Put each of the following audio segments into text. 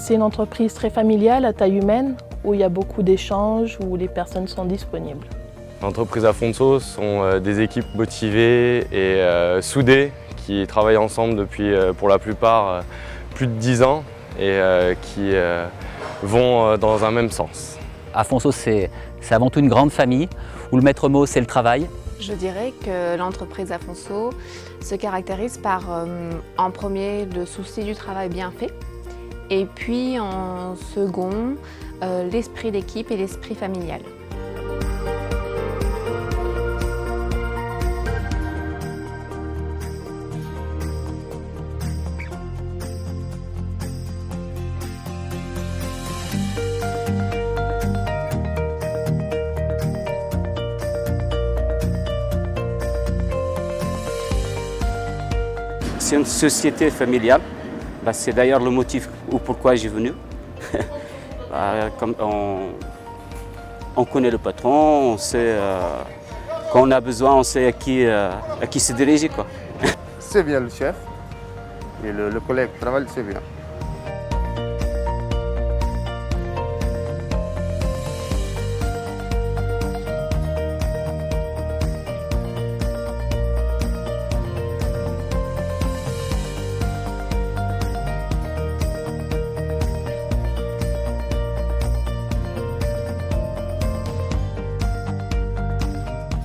C'est une entreprise très familiale, à taille humaine, où il y a beaucoup d'échanges, où les personnes sont disponibles. L'entreprise Afonso sont des équipes motivées et soudées qui travaillent ensemble depuis, pour la plupart, plus de 10 ans et qui vont dans un même sens. Afonso, c'est avant tout une grande famille où le maître mot, c'est le travail. Je dirais que l'entreprise Afonso se caractérise par, en premier, le souci du travail bien fait, et puis en second, l'esprit d'équipe et l'esprit familial. C'est une société familiale. C'est d'ailleurs le motif ou pourquoi j'ai venu. Comme on connaît le patron, on sait quand on a besoin, on sait à qui se diriger, quoi. C'est bien le chef et le collègue travaille, c'est bien.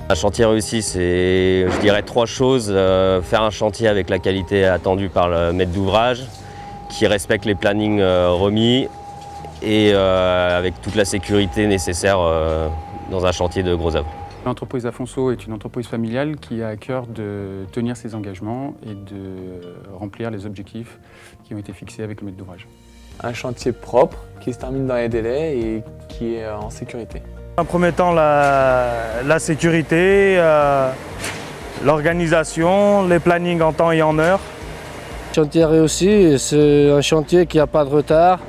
Un chantier réussi, c'est, je dirais, 3 choses. Faire un chantier avec la qualité attendue par le maître d'ouvrage, qui respecte les plannings remis et avec toute la sécurité nécessaire dans un chantier de gros œuvres. L'entreprise Afonso est une entreprise familiale qui a à cœur de tenir ses engagements et de remplir les objectifs qui ont été fixés avec le maître d'ouvrage. Un chantier propre, qui se termine dans les délais et qui est en sécurité. Dans un premier temps, la sécurité, l'organisation, les plannings en temps et en heure. Le chantier réussi, c'est un chantier qui n'a pas de retard,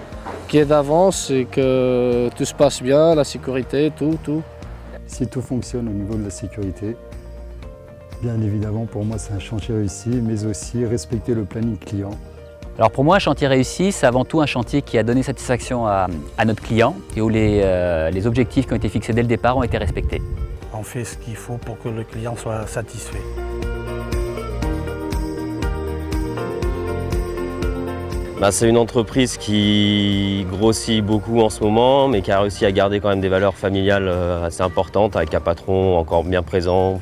qui est d'avance et que tout se passe bien, la sécurité, tout. Si tout fonctionne au niveau de la sécurité, bien évidemment pour moi c'est un chantier réussi, mais aussi respecter le planning client. Alors pour moi, un chantier réussi, c'est avant tout un chantier qui a donné satisfaction à notre client et où les objectifs qui ont été fixés dès le départ ont été respectés. On fait ce qu'il faut pour que le client soit satisfait. C'est une entreprise qui grossit beaucoup en ce moment, mais qui a réussi à garder quand même des valeurs familiales assez importantes, avec un patron encore bien présent,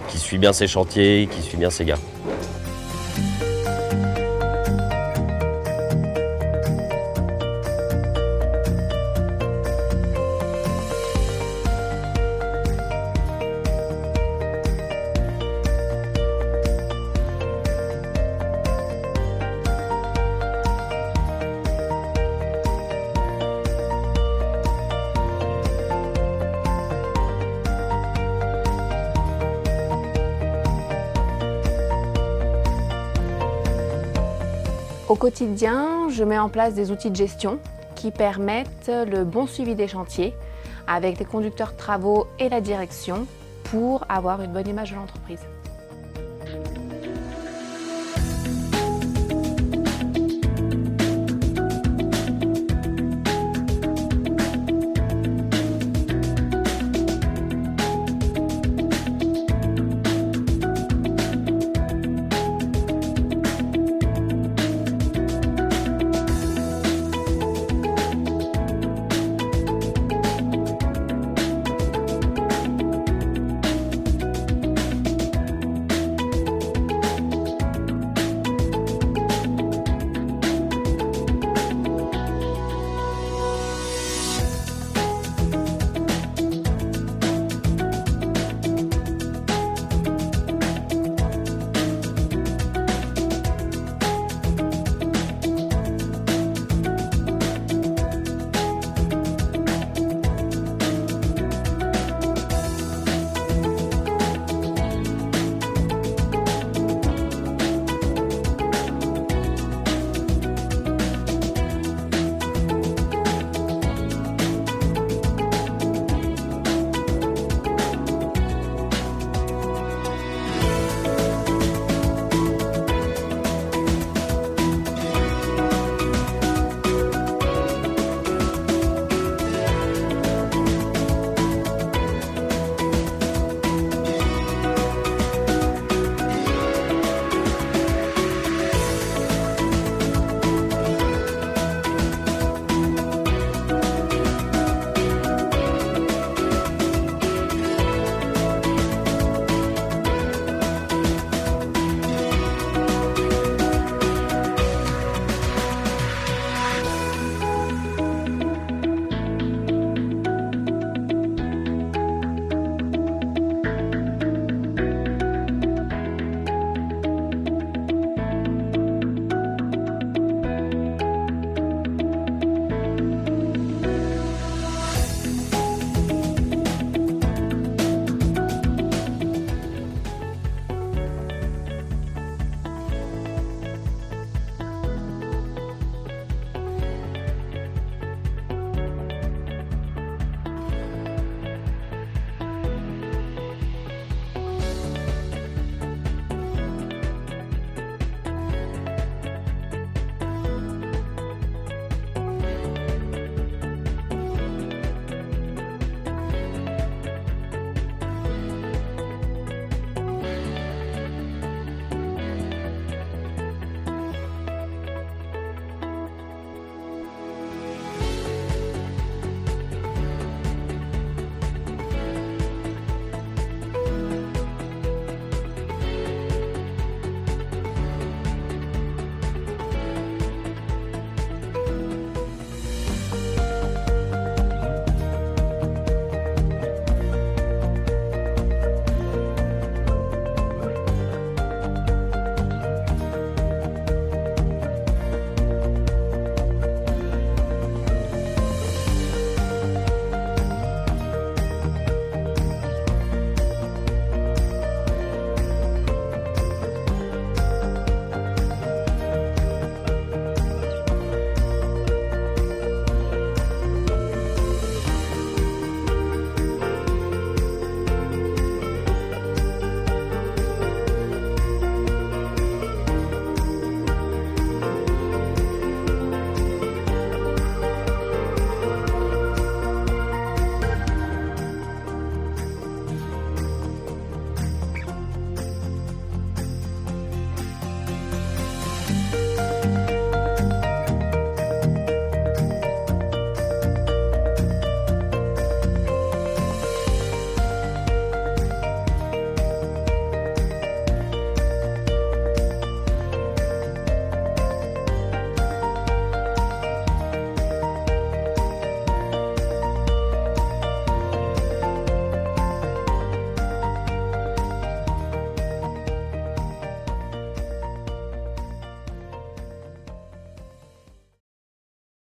qui suit bien ses chantiers, qui suit bien ses gars. Au quotidien, je mets en place des outils de gestion qui permettent le bon suivi des chantiers avec les conducteurs de travaux et la direction pour avoir une bonne image de l'entreprise.